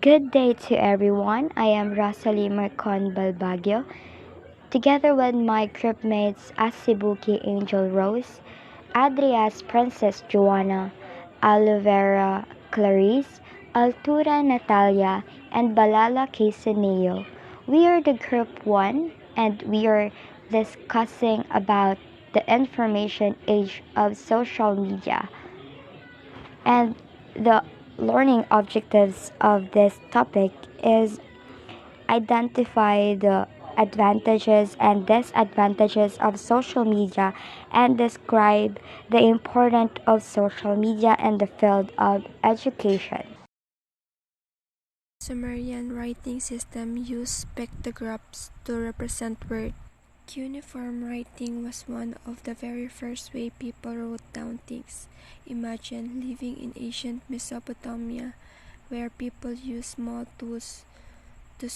Good day to everyone. I am Rosalie Marcon Balbagio, together with my groupmates Asibuki Angel Rose, Adrias Princess Joanna, Aluvera Clarice, Altura Natalia, and Balala Quesineo. We are the group 1 and we are discussing about the information age of social media and the learning objectives of this topic is identify the advantages and disadvantages of social media and describe the importance of social media in the field of education. Sumerian writing system used pictographs to represent words. Cuneiform writing was one of the very first way people wrote down things. Imagine living in ancient Mesopotamia where people used small tools to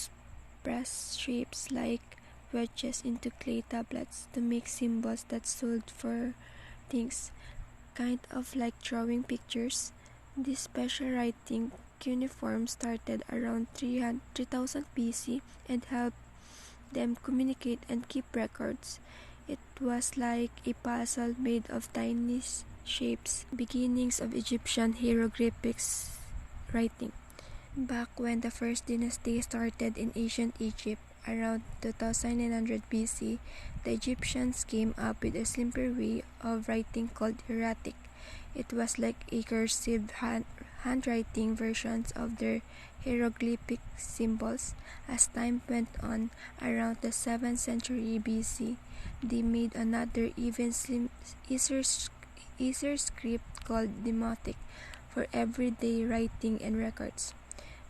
press shapes like wedges into clay tablets to make symbols that stood for things, kind of like drawing pictures. This special writing cuneiform started around 3000 BC and helped them communicate and keep records. It was like a puzzle made of tiny shapes, beginnings of Egyptian hieroglyphics writing. Back when the first dynasty started in ancient Egypt, around 2900 BC, the Egyptians came up with a simpler way of writing called hieratic. It was like a cursive handwriting versions of their hieroglyphic symbols. As time went on, around the 7th century BC, they made another easier script called Demotic for everyday writing and records.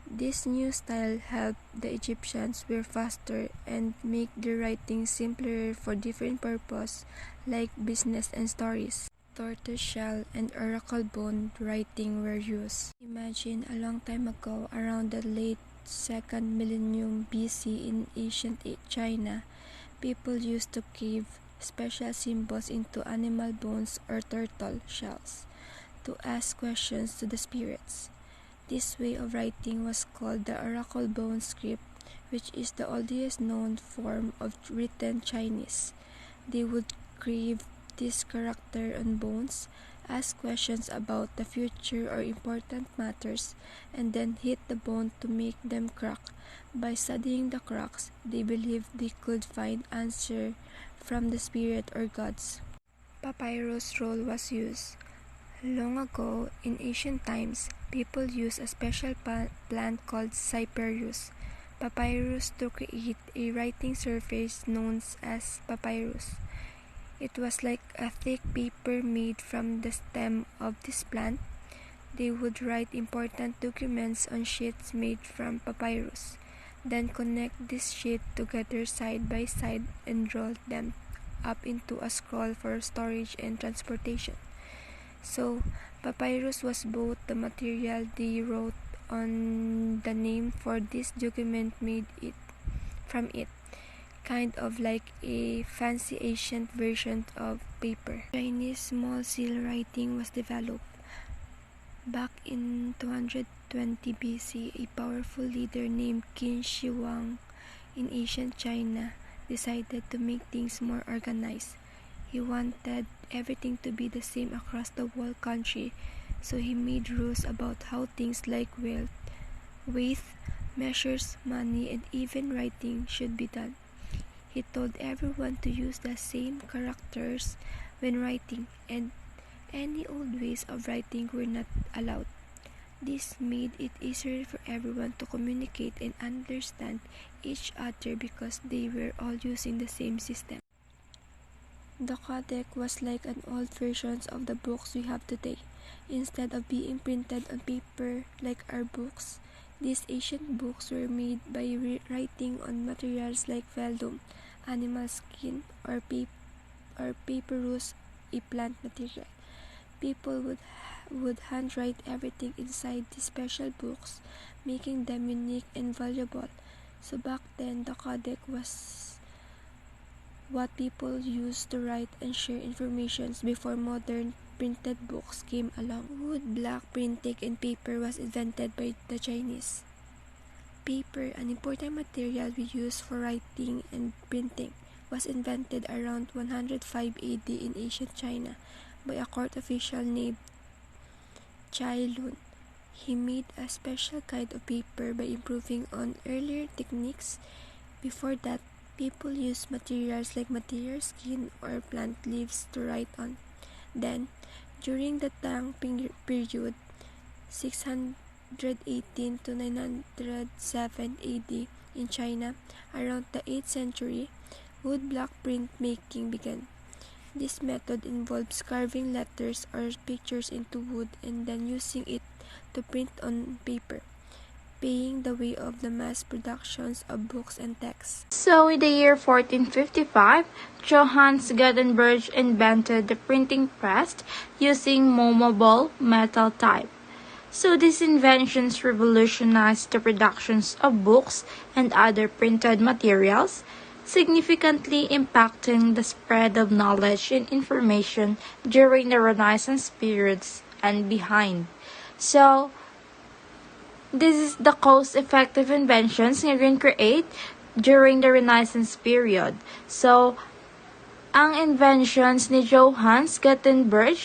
This new style helped the Egyptians were faster and make their writing simpler for different purposes like business and stories. Tortoiseshell and oracle bone writing were used. Imagine a long time ago, around the late 2nd millennium BC in ancient China, people used to carve special symbols into animal bones or turtle shells to ask questions to the spirits. This way of writing was called the oracle bone script, which is the oldest known form of written Chinese. They would carve this character on bones, ask questions about the future or important matters, and then hit the bone to make them crack. By studying the cracks, they believed they could find answer from the spirit or gods. Papyrus roll was used. Long ago, in ancient times, people used a special plant called cyperus papyrus to create a writing surface known as papyrus. It was like a thick paper made from the stem of this plant. They would write important documents on sheets made from papyrus, then connect this sheet together side by side and roll them up into a scroll for storage and transportation. So, papyrus was both the material they wrote on the name for this document made it from it, kind of like a fancy ancient version of paper. Chinese small seal writing was developed. Back in 220 BC, a powerful leader named Qin Shi Huang in ancient China decided to make things more organized. He wanted everything to be the same across the whole country, so he made rules about how things like wealth, weight, measures, money, and even writing should be done. He told everyone to use the same characters when writing, and any old ways of writing were not allowed. This made it easier for everyone to communicate and understand each other because they were all using the same system. The codex was like an old version of the books we have today. Instead of being printed on paper like our books, these ancient books were made by writing on materials like vellum, animal skin, or papyrus, a plant material. People would handwrite everything inside these special books, making them unique and valuable. So back then, the codex was what people used to write and share information before modern printed books came along. Wood block printing and paper was invented by the Chinese. Paper, an important material we use for writing and printing, was invented around 105 AD in ancient China by a court official named Cai Lun. He made a special kind of paper by improving on earlier techniques. Before that, people used materials like material skin or plant leaves to write on. Then, during the Tang period, 618 to 907 AD in China, around the 8th century, woodblock print making began. This method involves carving letters or pictures into wood and then using it to print on paper, paving the way of the mass productions of books and texts. So, in the year 1455, Johannes Gutenberg invented the printing press using movable metal type. So, these inventions revolutionized the productions of books and other printed materials, significantly impacting the spread of knowledge and information during the Renaissance periods and behind. So, this is the cost-effective inventions nga create during the Renaissance period. So, ang inventions ni Johannes Gutenberg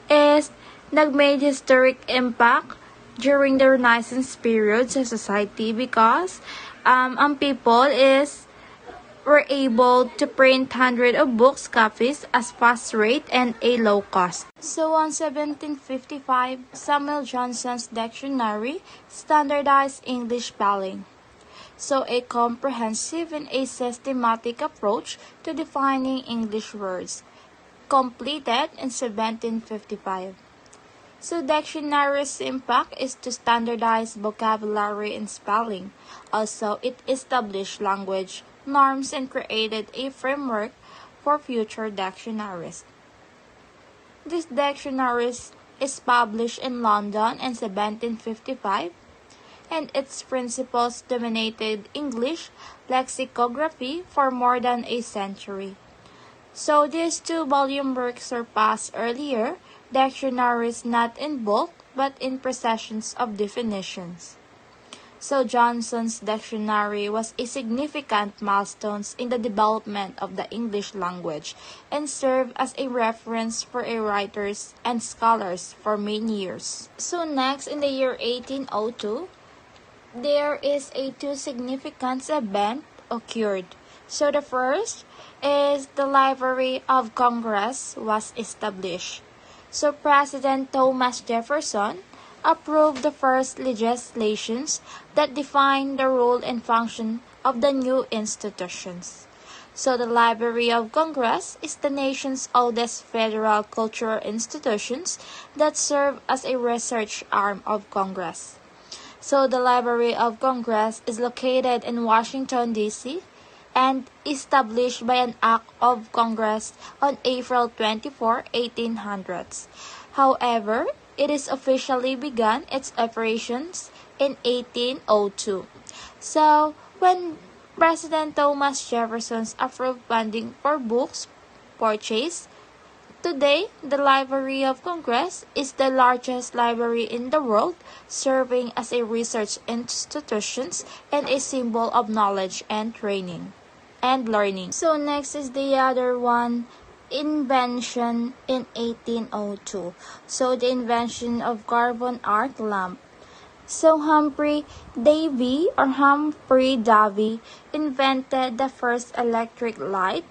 is nag-made historic impact during the Renaissance period sa society because ang people were able to print hundreds of books copies as fast rate and a low cost. So on 1755, Samuel Johnson's dictionary standardized English spelling. So a comprehensive and a systematic approach to defining English words, completed in 1755. So dictionary's impact is to standardize vocabulary and spelling. Also, it established language norms and created a framework for future dictionaries. This dictionary is published in London in 1755, and its principles dominated English lexicography for more than a century. So these two-volume works surpassed earlier dictionaries not in bulk but in processions of definitions. So Johnson's dictionary was a significant milestone in the development of the English language and served as a reference for writers and scholars for many years. So next, in the year 1802, there is a two significant event occurred. So the first is the Library of Congress was established. So President Thomas Jefferson approved the first legislations that defined the role and function of the new institutions. So the Library of Congress is the nation's oldest federal cultural institutions that serve as a research arm of Congress. So the Library of Congress is located in Washington, D.C., and established by an Act of Congress on April 24, 1800s. However, it is officially began its operations in 1802. So, when President Thomas Jefferson approved funding for books purchase, today the Library of Congress is the largest library in the world, serving as a research institution and a symbol of knowledge and training and learning. So next is the other one, invention in 1802. So the invention of carbon arc lamp. So Humphrey Davy invented the first electric light.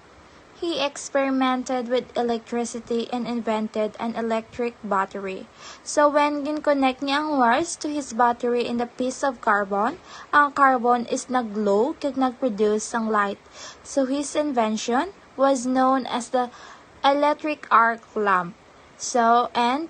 He experimented with electricity and invented an electric battery. So when ginconnect niya ang wires to his battery in the piece of carbon, ang carbon is nag-glow kag nag-produce ang light. So his invention was known as the electric arc lamp. So, and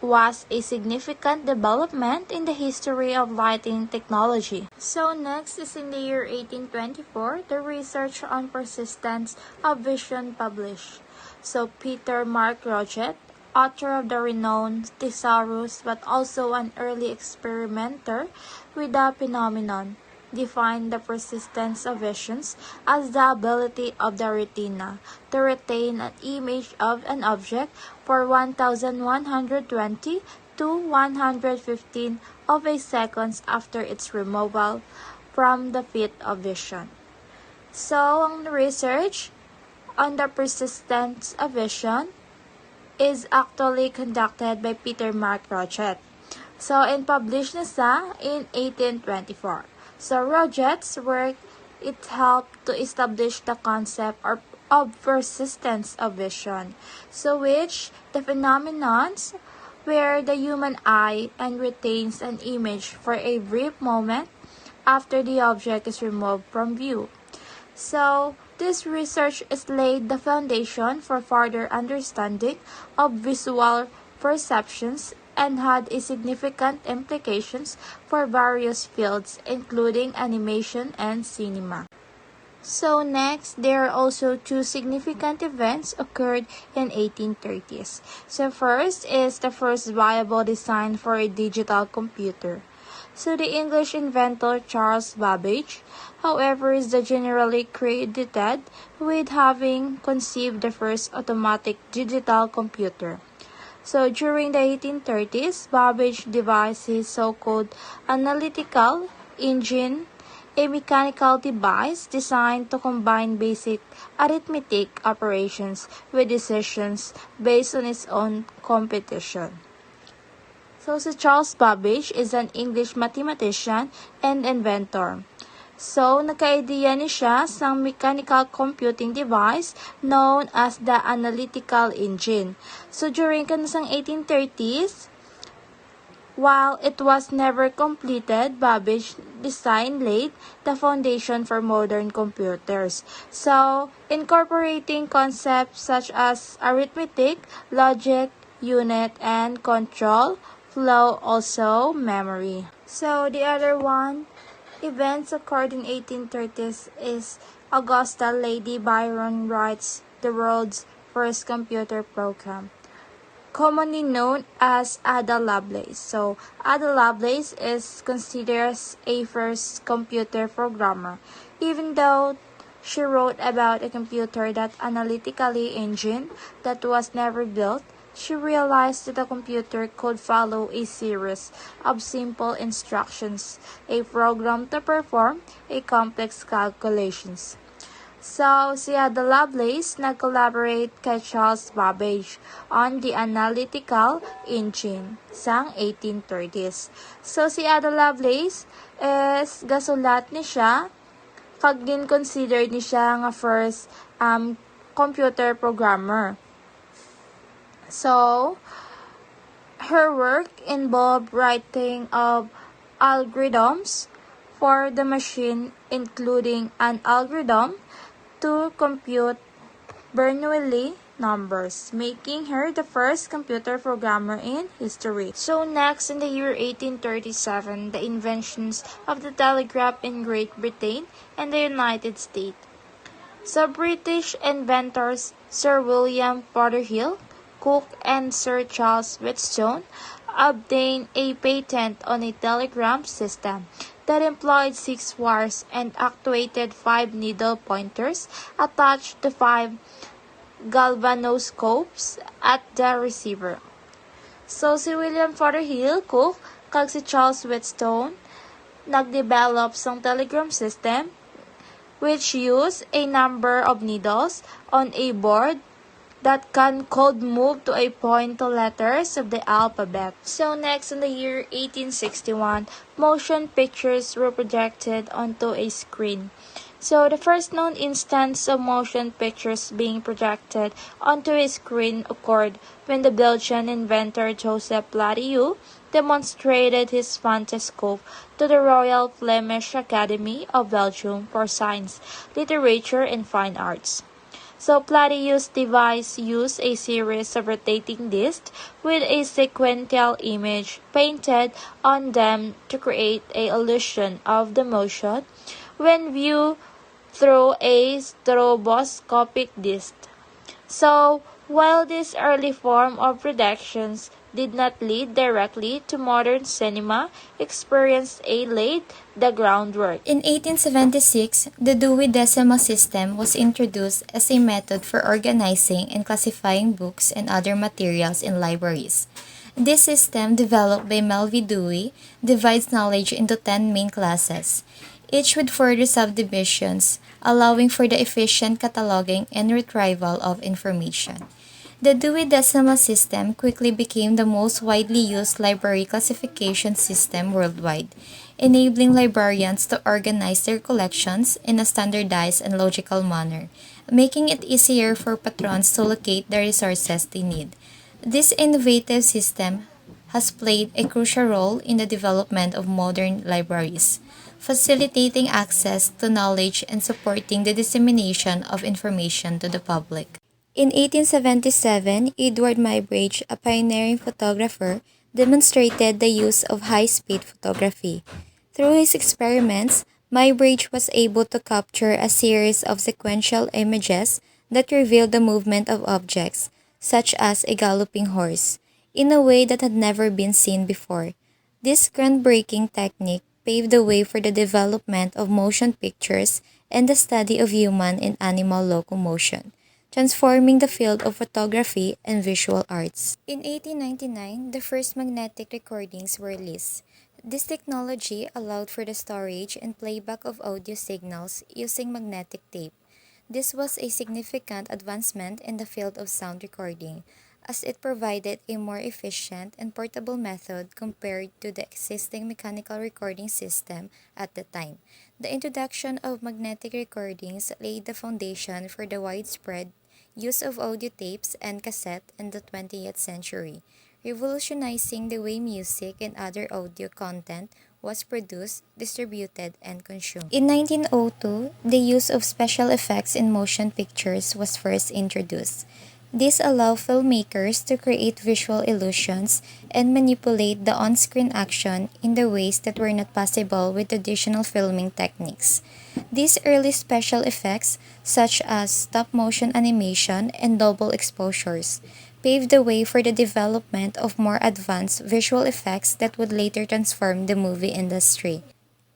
was a significant development in the history of lighting technology. So next is in the year 1824, the research on persistence of vision published. So Peter Mark Roget, author of the renowned Thesaurus but also an early experimenter with the phenomenon, defined the persistence of visions as the ability of the retina to retain an image of an object for 1,120 to 115 of a seconds after its removal, from the field of vision. So, ang research on the persistence of vision is actually conducted by Peter Mark Roget. So, and published na siya in 1824. So, Roget's work, it helped to establish the concept of persistence of vision, so which the phenomenons where the human eye and retains an image for a brief moment after the object is removed from view. So, this research has laid the foundation for further understanding of visual perceptions and had a significant implications for various fields, including animation and cinema. So next, there are also two significant events occurred in 1830s. So first is the first viable design for a digital computer. So the English inventor Charles Babbage, however, is generally credited with having conceived the first automatic digital computer. So during the 1830s, Babbage devised his so-called analytical engine, a mechanical device designed to combine basic arithmetic operations with decisions based on its own computation. So si Charles Babbage is an English mathematician and inventor. So, nagka-idea ni siya sa mechanical computing device known as the analytical engine. So, during kanasang 1830s, while it was never completed, Babbage design laid the foundation for modern computers. So, incorporating concepts such as arithmetic, logic, unit, and control, flow, also memory. So, the other one, events occurred in 1830s is Augusta Lady Byron writes the world's first computer program, commonly known as Ada Lovelace. So, Ada Lovelace is considered as a first computer programmer, even though she wrote about a computer that analytically engine that was never built. She realized that a computer could follow a series of simple instructions, a program to perform a complex calculations. So, si Ada Lovelace nag-collaborate kay Charles Babbage on the analytical engine sang 1830s. So, si Ada Lovelace is gasulat ni siya kag din considered ni siya nga first computer programmer. So, her work involved writing of algorithms for the machine, including an algorithm to compute Bernoulli numbers, making her the first computer programmer in history. So next, in the year 1837, the inventions of the telegraph in Great Britain and the United States. So British inventors Sir William Potterhill, Cook, and Sir Charles Wheatstone obtained a patent on a telegraph system that employed 6 wires and actuated 5 needle pointers attached to 5 galvanoscopes at the receiver. So, si William Potterhill, Cook, kag si Charles Wheatstone nagdevelop sang telegram system which use a number of needles on a board that could move to a point to letters of the alphabet. So next, in the year 1861, motion pictures were projected onto a screen. So the first known instance of motion pictures being projected onto a screen occurred when the Belgian inventor Joseph Plathieu demonstrated his phantascope to the Royal Flemish Academy of Belgium for Science, Literature, and Fine Arts. So Plathieu's device used a series of rotating discs with a sequential image painted on them to create an illusion of the motion when viewed through a stroboscopic disc. So, while this early form of projections did not lead directly to modern cinema, experience laid the groundwork. In 1876, the Dewey Decimal System was introduced as a method for organizing and classifying books and other materials in libraries. This system, developed by Melville Dewey, divides knowledge into 10 main classes, each with further subdivisions, allowing for the efficient cataloging and retrieval of information. The Dewey Decimal System quickly became the most widely used library classification system worldwide, enabling librarians to organize their collections in a standardized and logical manner, making it easier for patrons to locate the resources they need. This innovative system has played a crucial role in the development of modern libraries, facilitating access to knowledge and supporting the dissemination of information to the public. In 1877, Edward Muybridge, a pioneering photographer, demonstrated the use of high-speed photography. Through his experiments, Muybridge was able to capture a series of sequential images that revealed the movement of objects, such as a galloping horse, in a way that had never been seen before. This groundbreaking technique paved the way for the development of motion pictures and the study of human and animal locomotion, transforming the field of photography and visual arts. In 1899, the first magnetic recordings were released. This technology allowed for the storage and playback of audio signals using magnetic tape. This was a significant advancement in the field of sound recording, as it provided a more efficient and portable method compared to the existing mechanical recording system at the time. The introduction of magnetic recordings laid the foundation for the widespread use of audio tapes and cassette in the 20th century, revolutionizing the way music and other audio content was produced, distributed, and consumed. In 1902, the use of special effects in motion pictures was first introduced. This allowed filmmakers to create visual illusions and manipulate the on-screen action in the ways that were not possible with traditional filming techniques. These early special effects, such as stop-motion animation and double exposures, paved the way for the development of more advanced visual effects that would later transform the movie industry,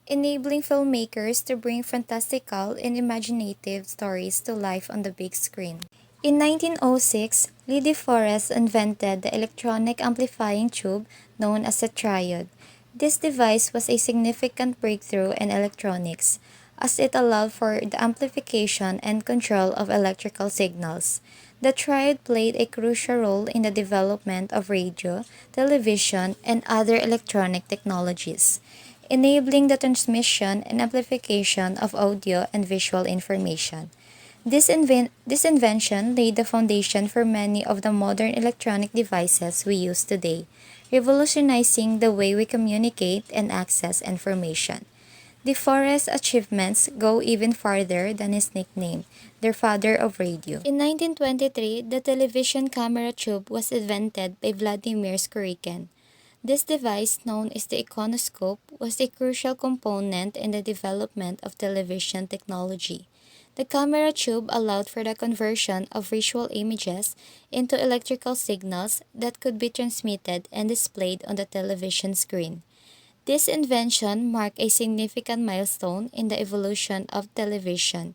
enabling filmmakers to bring fantastical and imaginative stories to life on the big screen. In 1906, Lee De Forest invented the electronic amplifying tube known as a triode. This device was a significant breakthrough in electronics, as it allowed for the amplification and control of electrical signals. The triode played a crucial role in the development of radio, television, and other electronic technologies, enabling the transmission and amplification of audio and visual information. This invention laid the foundation for many of the modern electronic devices we use today, revolutionizing the way we communicate and access information. De Forest's achievements go even farther than his nickname, the father of radio. In 1923, the television camera tube was invented by Vladimir Skurikin. This device, known as the iconoscope, was a crucial component in the development of television technology. The camera tube allowed for the conversion of visual images into electrical signals that could be transmitted and displayed on the television screen. This invention marked a significant milestone in the evolution of television,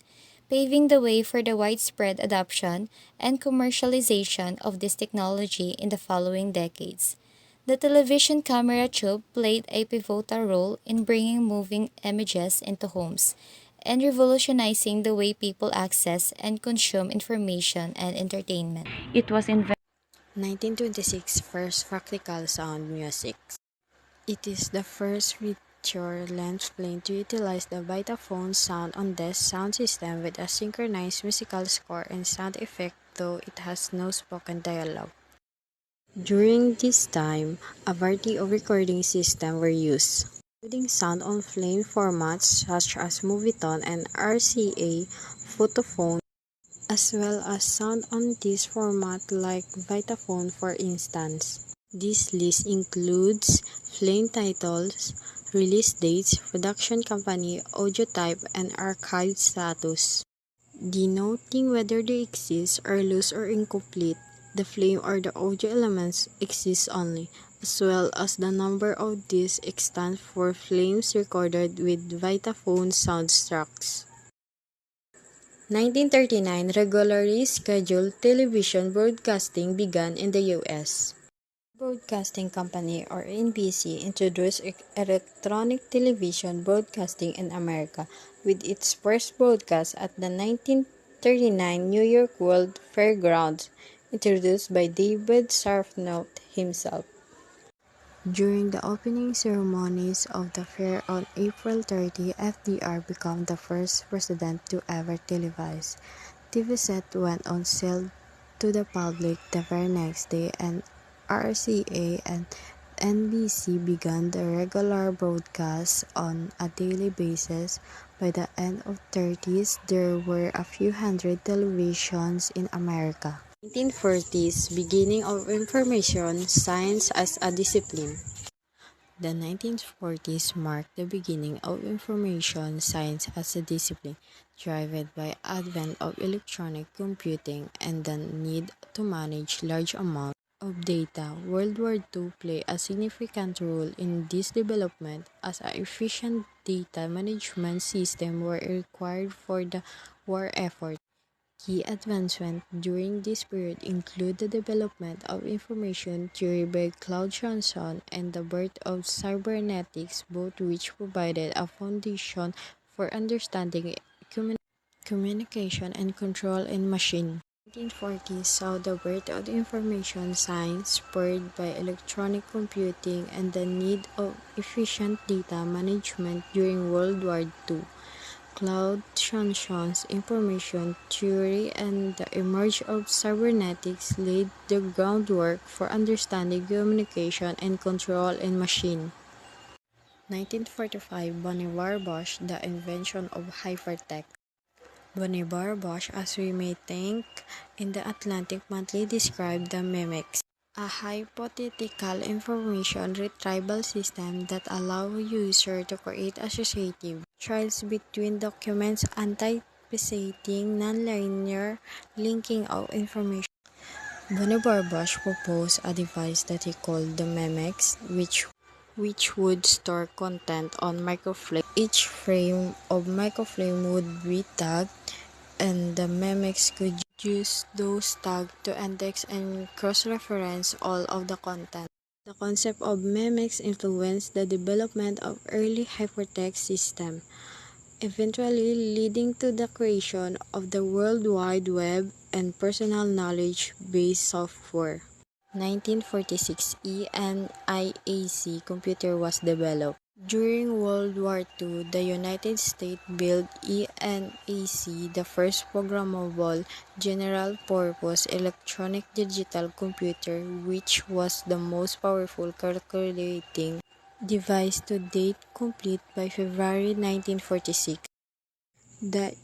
paving the way for the widespread adoption and commercialization of this technology in the following decades. The television camera tube played a pivotal role in bringing moving images into homes and revolutionizing the way people access and consume information and entertainment. It was invented 1926 First Practical Sound Music. It is the first feature-length plane to utilize the Vitaphone sound-on-desk sound system with a synchronized musical score and sound effect, though it has no spoken dialogue. During this time, a variety of recording systems were used, including sound-on-flame formats such as Movietone and RCA Photophone, as well as sound-on-disc format like Vitaphone, for instance. This list includes flame titles, release dates, production company, audio type, and archive status, denoting whether they exist or loose or incomplete. The flame or the audio elements exist only, as well as the number of discs extant for flames recorded with Vitaphone soundtracks. 1939 regularly scheduled television broadcasting began in the U.S. Broadcasting Company or NBC introduced electronic television broadcasting in America with its first broadcast at the 1939 New York World Fairgrounds, introduced by David Sarnoff himself. During the opening ceremonies of the fair on April 30, FDR became the first president to ever televise. TV set went on sale to the public the very next day, and RCA and NBC began the regular broadcast on a daily basis. By the end of the 30s, there were a few hundred televisions in America. 1940s, beginning of information science as a discipline. The 1940s marked the beginning of information science as a discipline, driven by advent of electronic computing and the need to manage large amounts of data. World War II played a significant role in this development, as an efficient data management system were required for the war effort. Key advancements during this period include the development of information theory by Claude Johnson and the birth of cybernetics, both which provided a foundation for understanding communication and control in machine. 1940s saw the birth of information science spurred by electronic computing and the need of efficient data management during World War II. Claude Johnson's information theory and the emergence of cybernetics laid the groundwork for understanding communication and control in machine. 1945 Vannevar Bush, the invention of hypertext. Vannevar Bush, as we may think, in the Atlantic Monthly described the Memex, a hypothetical information retrieval system that allows users to create associative trails between documents, anticipating nonlinear linking of information. Vannevar Bush proposed a device that he called the Memex, which would store content on microfilm. Each frame of microfilm would be tagged, and the Memex could use those tags to index and cross-reference all of the content. The concept of Memex influenced the development of early hypertext systems, eventually leading to the creation of the World Wide Web and personal knowledge-based software. 1946 ENIAC computer was developed. During World War II, the United States built ENIAC, the first programmable general-purpose electronic digital computer, which was the most powerful calculating device to date, complete by February 1946. The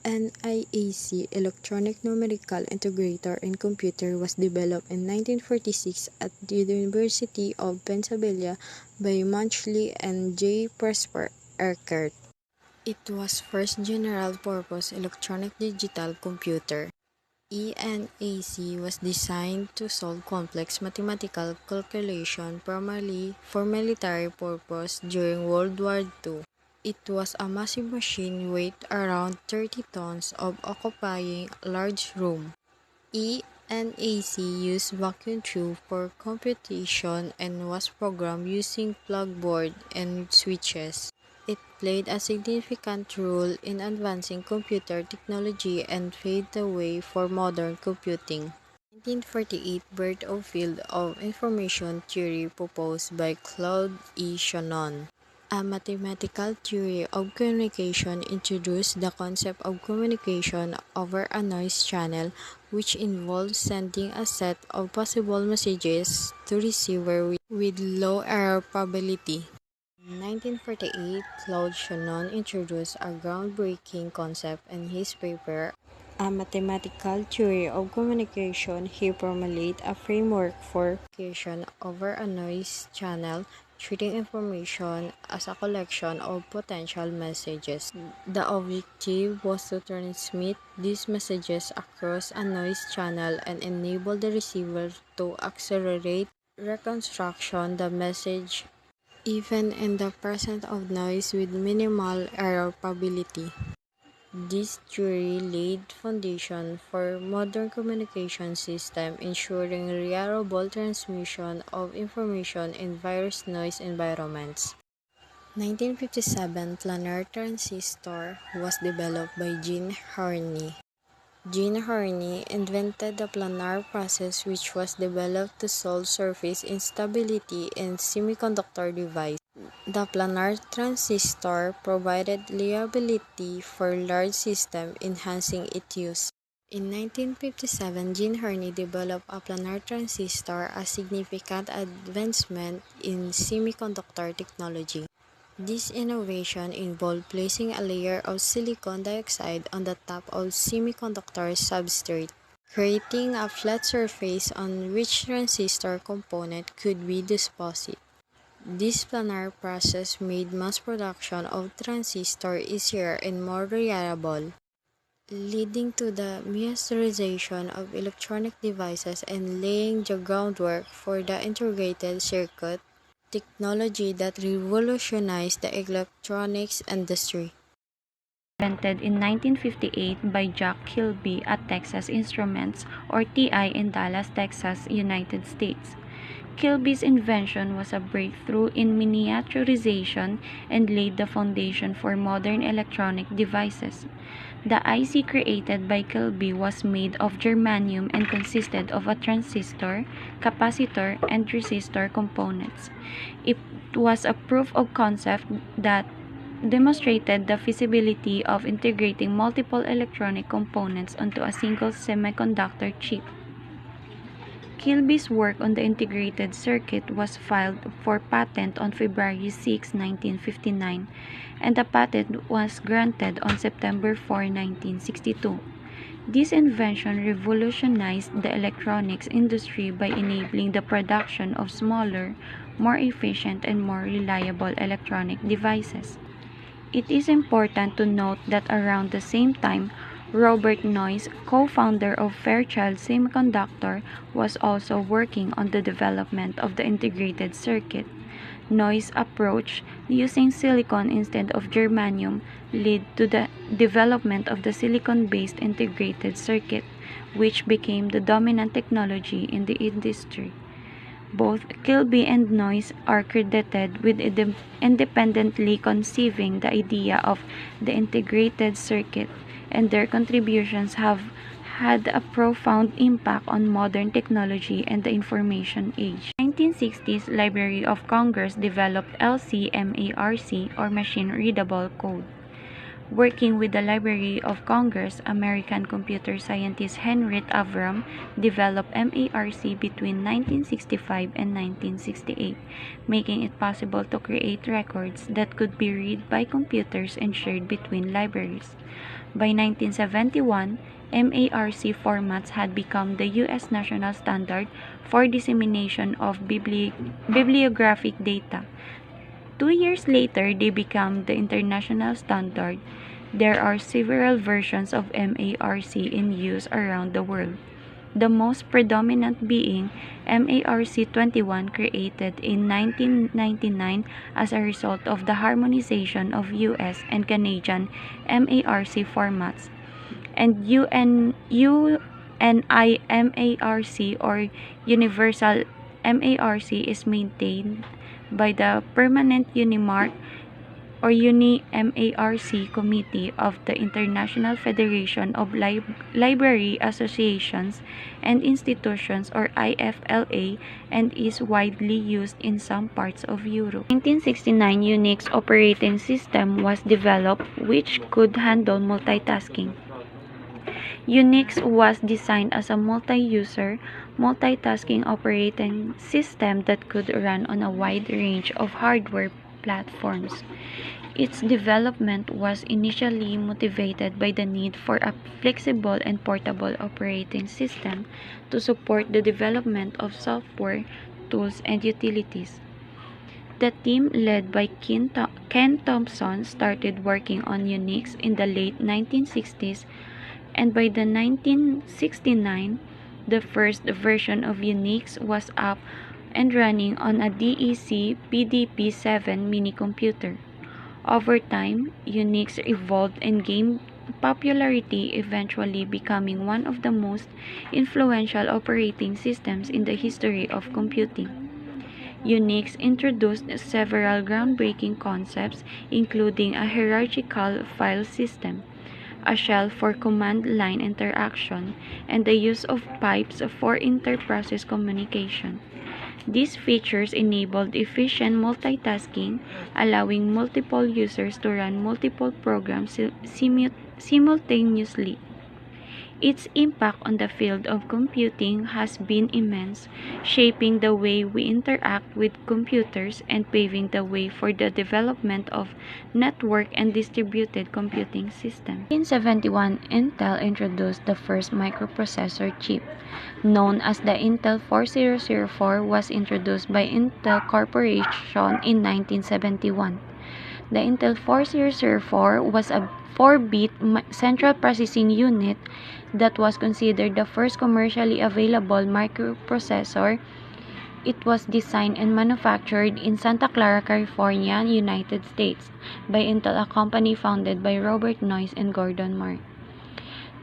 ENIAC electronic numerical integrator and computer was developed in 1946 at the University of Pennsylvania by Munchley and J. Presper Eckert. It was first general-purpose electronic digital computer. ENIAC was designed to solve complex mathematical calculation primarily for military purpose during World War II. It was a massive machine weighed around 30 tons of occupying a large room. ENIAC used vacuum tube for computation and was programmed using plugboard and switches. It played a significant role in advancing computer technology and paved the way for modern computing. 1948 birth of field of information theory proposed by Claude E. Shannon. A mathematical theory of communication introduced the concept of communication over a noise channel, which involves sending a set of possible messages to receiver with low error probability. In 1948, Claude Shannon introduced a groundbreaking concept in his paper, A Mathematical Theory of Communication. He formulated a framework for communication over a noise channel, treating information as a collection of potential messages. The objective was to transmit these messages across a noise channel and enable the receiver to accelerate reconstruction the message even in the presence of noise with minimal error probability. This theory laid foundation for modern communication system, ensuring reliable transmission of information in various noise environments. 1957 planar transistor was developed by Jean Harney. Jean Harney invented the planar process, which was developed to solve surface instability in semiconductor devices. The planar transistor provided reliability for large systems, enhancing its use. In 1957, Jean Harney developed a planar transistor, a significant advancement in semiconductor technology. This innovation involved placing a layer of silicon dioxide on the top of semiconductor substrate, creating a flat surface on which transistor component could be deposited. This planar process made mass production of transistors easier and more reliable, leading to the miniaturization of electronic devices and laying the groundwork for the integrated circuit technology that revolutionized the electronics industry. Invented in 1958 by Jack Kilby at Texas Instruments or TI in Dallas, Texas, United States. Kilby's invention was a breakthrough in miniaturization and laid the foundation for modern electronic devices. The IC created by Kilby was made of germanium and consisted of a transistor, capacitor, and resistor components. It was a proof of concept that demonstrated the feasibility of integrating multiple electronic components onto a single semiconductor chip. Kilby's work on the integrated circuit was filed for patent on February 6, 1959, and the patent was granted on September 4, 1962. This invention revolutionized the electronics industry by enabling the production of smaller, more efficient, and more reliable electronic devices. It is important to note that around the same time, Robert Noyce, co-founder of Fairchild Semiconductor, was also working on the development of the integrated circuit. Noyce's approach, using silicon instead of germanium, led to the development of the silicon-based integrated circuit, which became the dominant technology in the industry. Both Kilby and Noyce are credited with independently conceiving the idea of the integrated circuit, and their contributions have had a profound impact on modern technology and the information age. In the 1960s, Library of Congress developed LC-MARC or Machine Readable Code. Working with the Library of Congress, American computer scientist Henry Avram developed MARC between 1965 and 1968, making it possible to create records that could be read by computers and shared between libraries. By 1971, MARC formats had become the U.S. national standard for dissemination of bibliographic data. 2 years later, they became the international standard. There are several versions of MARC in use around the world, the most predominant being MARC-21, created in 1999 as a result of the harmonization of US and Canadian MARC formats, and UNI MARC or Universal MARC is maintained by the Permanent UNIMARC or UNI-MARC Committee of the International Federation of Library Associations and Institutions or IFLA, and is widely used in some parts of Europe. In 1969, Unix operating system was developed which could handle multitasking. Unix was designed as a multi-user, multitasking operating system that could run on a wide range of hardware platforms. Its development was initially motivated by the need for a flexible and portable operating system to support the development of software, tools, and utilities. The team led by Ken Thompson started working on Unix in the late 1960s, and by the 1969, the first version of Unix was up and running on a DEC PDP-7 mini computer. Over time, Unix evolved and gained popularity eventually becoming one of the most influential operating systems in the history of computing. Unix introduced several groundbreaking concepts, including a hierarchical file system, a shell for command line interaction, and the use of pipes for inter-process communication. These features enabled efficient multitasking, allowing multiple users to run multiple programs simultaneously. Its impact on the field of computing has been immense, shaping the way we interact with computers and paving the way for the development of network and distributed computing systems. In 1971, Intel introduced the first microprocessor chip, known as the Intel 4004, was introduced by Intel Corporation in 1971. The Intel 4004 was a 4-bit central processing unit that was considered the first commercially available microprocessor. It was designed and manufactured in Santa Clara, California, United States, by Intel, a company founded by Robert Noyce and Gordon Moore.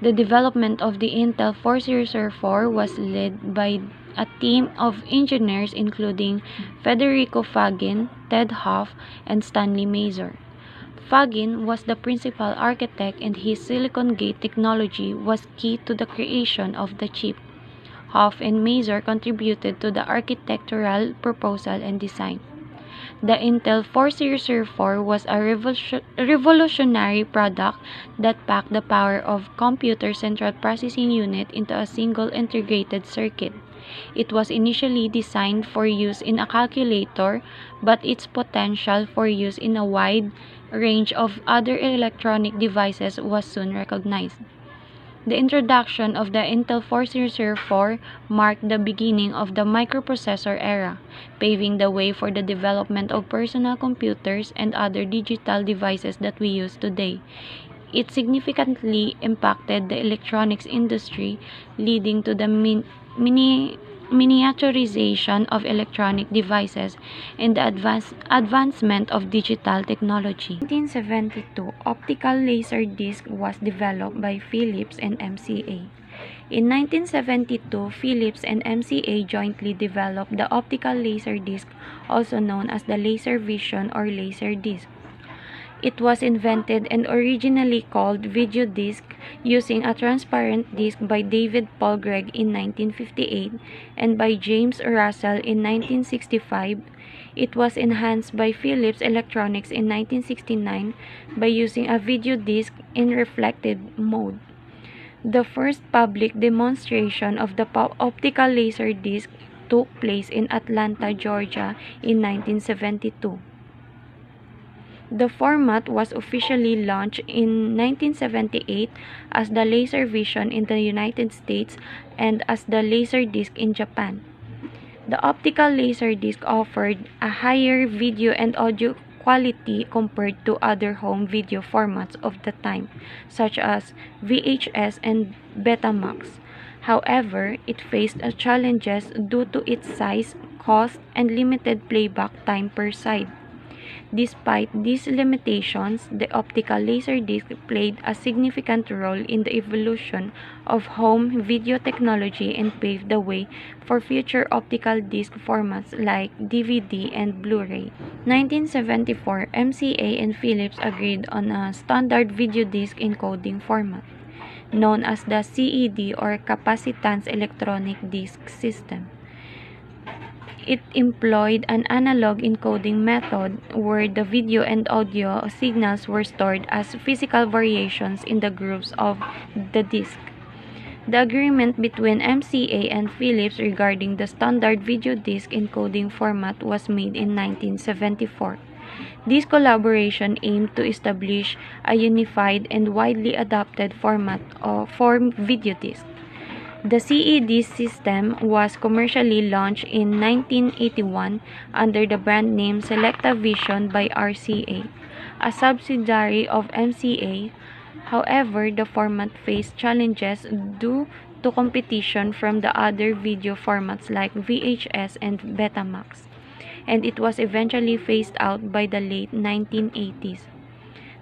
The development of the Intel 4004 was led by a team of engineers including Federico Fagin, Ted Hoff, and Stanley Mazur. Fagin was the principal architect, and his Silicon Gate technology was key to the creation of the chip. Hoff and Mazur contributed to the architectural proposal and design. The Intel 4004 was a revolutionary product that packed the power of computer central processing unit into a single integrated circuit. It was initially designed for use in a calculator, but its potential for use in a wide range of other electronic devices was soon recognized. The introduction of the Intel 4004 marked the beginning of the microprocessor era, paving the way for the development of personal computers and other digital devices that we use today. It significantly impacted the electronics industry, leading to the miniaturization of electronic devices and the advancement of digital technology. In 1972, optical laser disc was developed by Philips and MCA. In 1972, Philips and MCA jointly developed the optical laser disc, also known as the LaserVision or Laserdisc. It was invented and originally called video disc, using a transparent disc by David Paul Gregg in 1958 and by James Russell in 1965. It was enhanced by Philips Electronics in 1969 by using a video disc in reflected mode. The first public demonstration of the optical laser disc took place in Atlanta, Georgia in 1972. The format was officially launched in 1978 as the LaserVision in the United States and as the Laserdisc in Japan. The optical Laserdisc offered a higher video and audio quality compared to other home video formats of the time, such as VHS and Betamax. However, it faced challenges due to its size, cost, and limited playback time per side. Despite these limitations, the optical laserdisc played a significant role in the evolution of home video technology and paved the way for future optical disc formats like DVD and Blu-ray. 1974, MCA and Philips agreed on a standard video disc encoding format, known as the CED or Capacitance Electronic Disc System. It employed an analog encoding method where the video and audio signals were stored as physical variations in the grooves of the disc. The agreement between MCA and Philips regarding the standard video disc encoding format was made in 1974. This collaboration aimed to establish a unified and widely adopted format for video disc. The CED system was commercially launched in 1981 under the brand name SelectaVision by RCA, a subsidiary of MCA. However, the format faced challenges due to competition from the other video formats like VHS and Betamax, and it was eventually phased out by the late 1980s.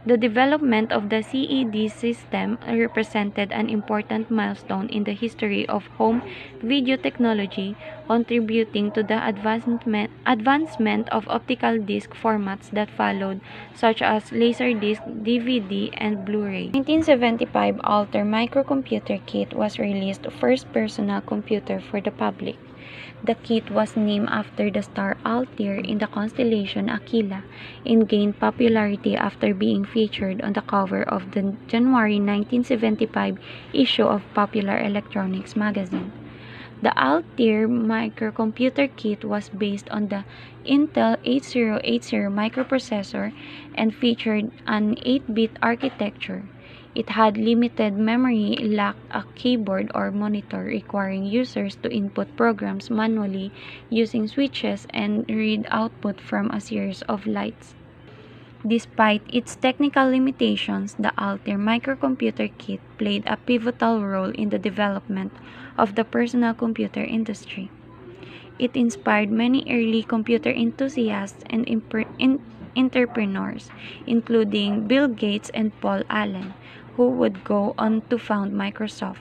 The development of the CED system represented an important milestone in the history of home video technology, contributing to the advancement of optical disc formats that followed, such as Laserdisc, DVD, and Blu-ray. 1975 Altair microcomputer kit was released, first personal computer for the public. The kit was named after the star Altair in the constellation Aquila and gained popularity after being featured on the cover of the January 1975 issue of Popular Electronics magazine. The Altair microcomputer kit was based on the Intel 8080 microprocessor and featured an 8-bit architecture. It had limited memory, lacked a keyboard or monitor, requiring users to input programs manually using switches and read output from a series of lights. Despite its technical limitations, the Altair microcomputer kit played a pivotal role in the development of the personal computer industry. It inspired many early computer enthusiasts and entrepreneurs, including Bill Gates and Paul Allen, who would go on to found Microsoft.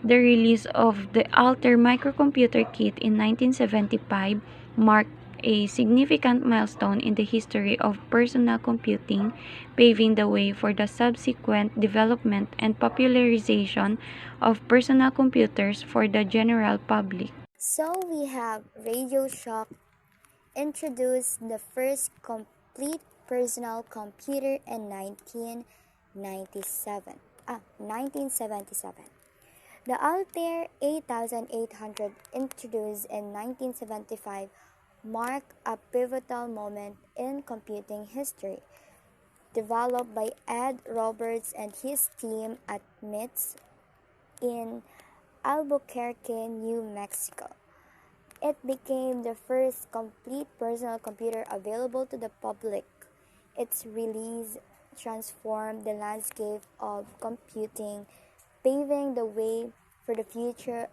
The release of the Altair microcomputer kit in 1975 marked a significant milestone in the history of personal computing, paving the way for the subsequent development and popularization of personal computers for the general public. So we have Radio Shack introduced the first complete personal computer in 1977. The Altair 8800 introduced in 1975 marked a pivotal moment in computing history. Developed by Ed Roberts and his team at MITS in Albuquerque, New Mexico. It became the first complete personal computer available to the public. Its release transformed the landscape of computing, paving the way for the future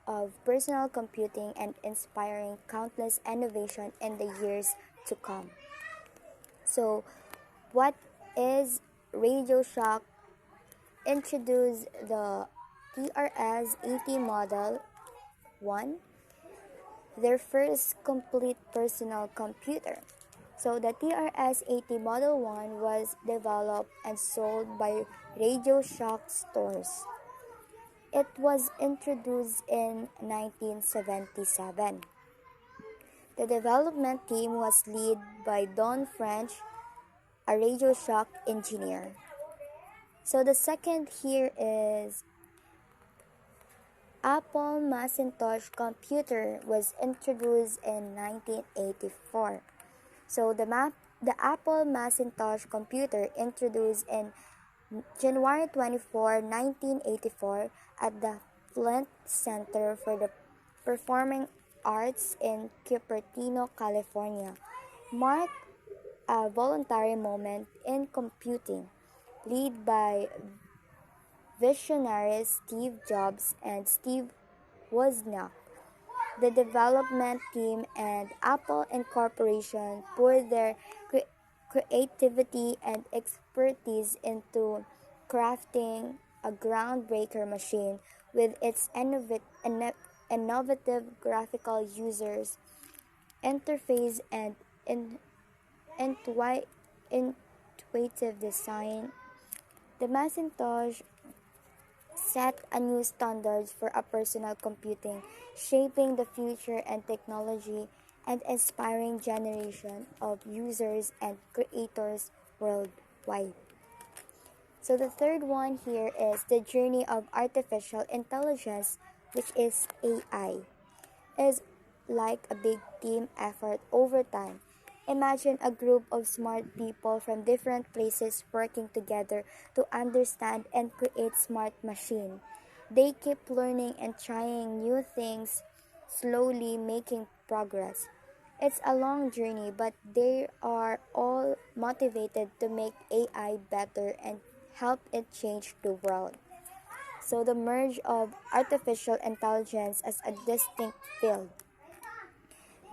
of personal computing and inspiring countless innovation in the years to come. So, what is Radio Shack? Introduced the TRS-80 Model 1, their first complete personal computer. So the TRS-80 Model 1 was developed and sold by Radio Shack stores. It was introduced in 1977. The development team was led by Don French, a Radio Shack engineer. So the second here is Apple Macintosh computer was introduced in 1984. So the Apple Macintosh computer introduced in January 24, 1984 at the Flint Center for the Performing Arts in Cupertino, California, marked a voluntary moment in computing, led by visionaries Steve Jobs and Steve Wozniak. The development team and Apple Incorporation poured their creativity and expertise into crafting a groundbreaker machine with its innovative graphical users interface and intuitive design. The Macintosh set a new standard for a personal computing, shaping the future and technology and inspiring generation of users and creators worldwide. So the third one here is the journey of artificial intelligence, which is AI. Is like a big team effort over time. Imagine a group of smart people from different places working together to understand and create smart machine. They keep learning and trying new things, slowly making progress. It's a long journey, but they are all motivated to make AI better and help it change the world. So the merge of artificial intelligence as a distinct field.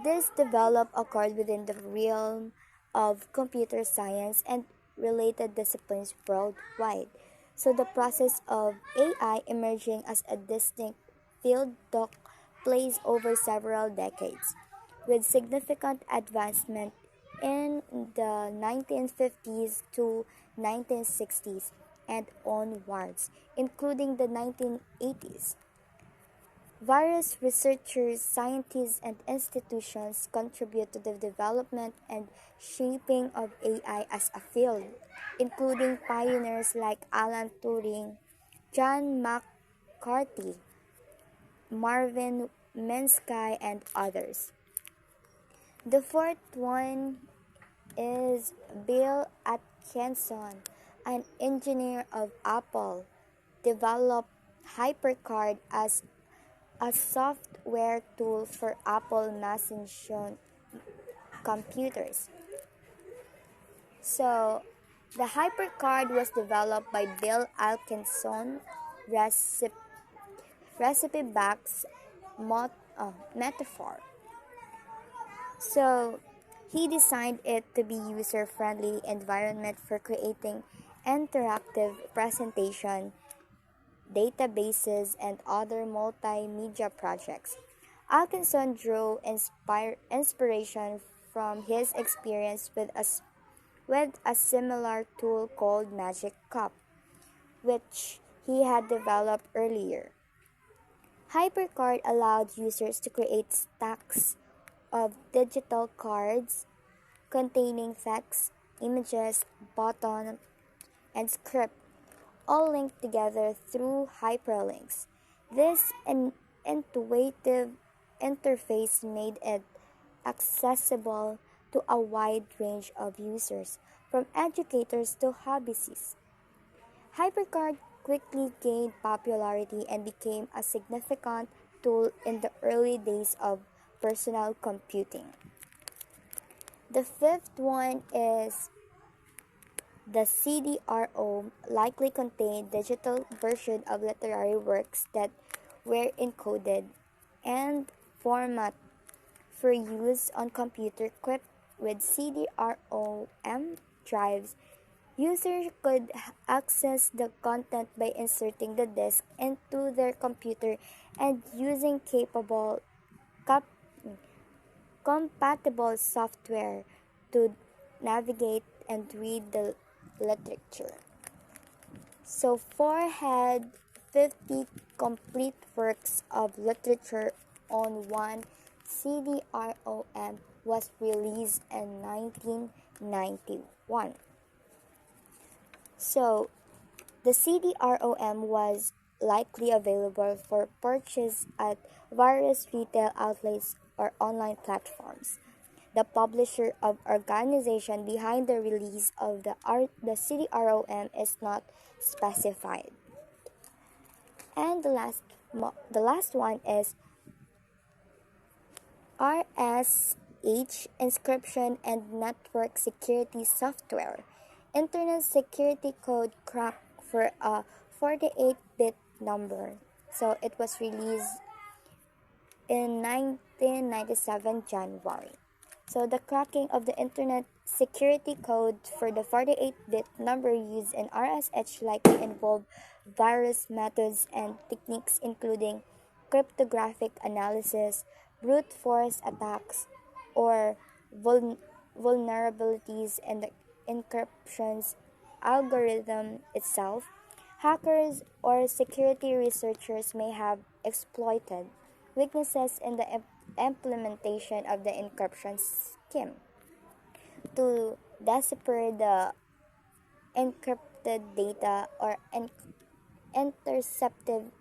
This development occurred within the realm of computer science and related disciplines worldwide. So the process of AI emerging as a distinct field took place over several decades, with significant advancement in the 1950s to 1960s and onwards, including the 1980s. Various researchers, scientists, and institutions contribute to the development and shaping of AI as a field, including pioneers like Alan Turing, John McCarthy, Marvin Minsky, and others. The fourth one is Bill Atkinson, an engineer of Apple, developed HyperCard as a software tool for Apple Macintosh computers. So, the HyperCard was developed by Bill Atkinson, recipe box metaphor. So, he designed it to be user-friendly environment for creating interactive presentation, databases, and other multimedia projects. Atkinson drew inspiration from his experience with a similar tool called Magic Cup, which he had developed earlier. HyperCard allowed users to create stacks of digital cards containing text, images, buttons, and script, all linked together through hyperlinks. This intuitive interface made it accessible to a wide range of users, from educators to hobbyists. HyperCard quickly gained popularity and became a significant tool in the early days of personal computing. The fifth one is the CD-ROM likely contained digital version of literary works that were encoded and format for use on computer equipped with CD-ROM drives. Users could access the content by inserting the disk into their computer and using cap- compatible software to navigate and read the literature. So, 4 had 50 complete works of literature on one CD-ROM was released in 1991. So, the CD-ROM was likely available for purchase at various retail outlets or online platforms. The publisher or organization behind the release of the CD-ROM is not specified. And the last one is RSH encryption and network security software. Internet security code crack for a 48-bit number. So it was released in 1997 January. So the cracking of the internet security code for the 48-bit number used in RSH likely involved various methods and techniques including cryptographic analysis, brute force attacks, or vulnerabilities in the encryption's algorithm itself. Hackers or security researchers may have exploited weaknesses in the implementation of the encryption scheme to decipher the encrypted data or intercepted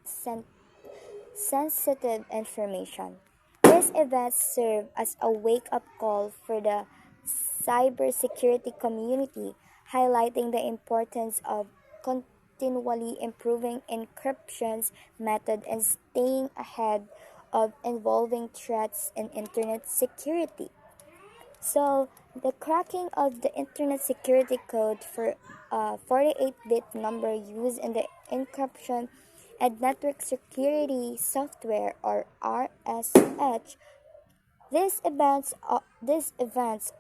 sensitive information. These events serve as a wake-up call for the cybersecurity community, highlighting the importance of continually improving encryption method and staying ahead of evolving threats in internet security. So, the cracking of the internet security code for a 48-bit number used in the encryption and network security software or RSH. These events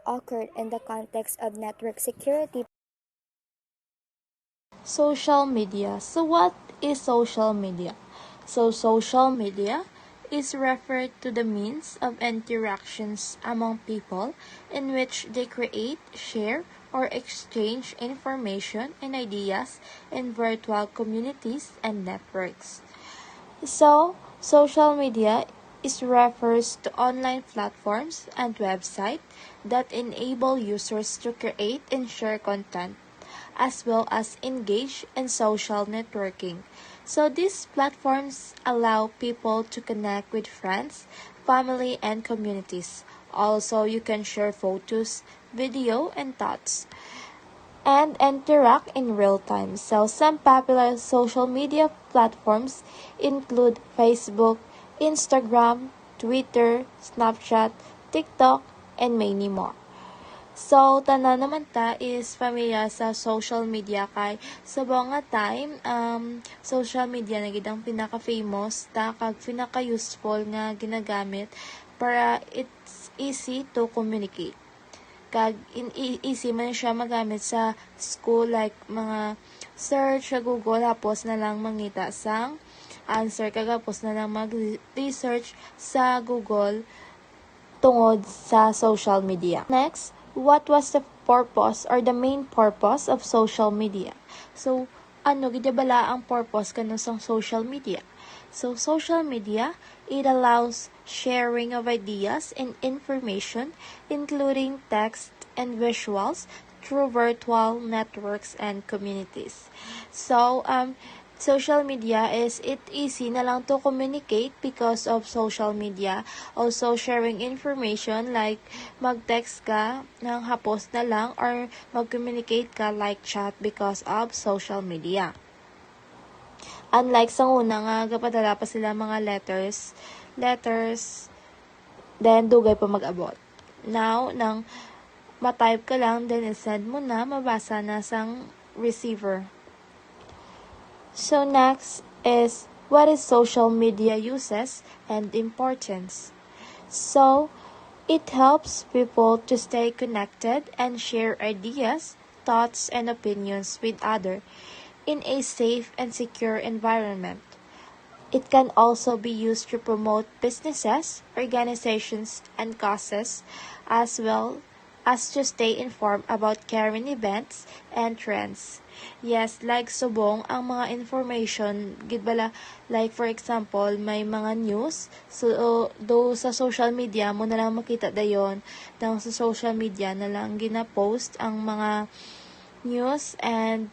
occurred in the context of network security Social media. So what is social media? So social media is referred to the means of interactions among people in which they create, share, or exchange information and ideas in virtual communities and networks. So, social media is refers to online platforms and websites that enable users to create and share content as well as engage in social networking. So these platforms allow people to connect with friends, family, and communities. Also, you can share photos, video, and thoughts and interact in real time. So some popular social media platforms include Facebook, Instagram, Twitter, Snapchat, TikTok, and many more. So, tanan naman ta is familiar sa social media kay sa mga time, social media na gid ang pinaka-famous ta kag pinaka-useful nga ginagamit para it's easy to communicate. Kag easy man siya magamit sa school like mga search sa Google hapos na lang mangita sang answer kag hapos na lang mag-research sa Google tungod sa social media. Next, what was the purpose or the main purpose of social media? So, gid bala ang purpose kanang social media? So, social media, it allows sharing of ideas and information, including text and visuals, through virtual networks and communities. So, social media is it easy na lang to communicate because of social media. Also, sharing information like mag-text ka ng hapos na lang or mag-communicate ka like chat because of social media. Unlike sa una nga, gapadala pa sila mga letters, then dugay pa mag-abot. Now, nang ma-type ka lang, then send mo na, mabasa na sang receiver. So next is, what is social media uses and importance? So, it helps people to stay connected and share ideas, thoughts, and opinions with others in a safe and secure environment. It can also be used to promote businesses, organizations, and causes, as well as to stay informed about current events and trends. Yes, like subong ang mga information, gid bala, like for example, may mga news, so do sa social media mo na lang makita dayon, nang sa social media na lang gina-post ang mga news, and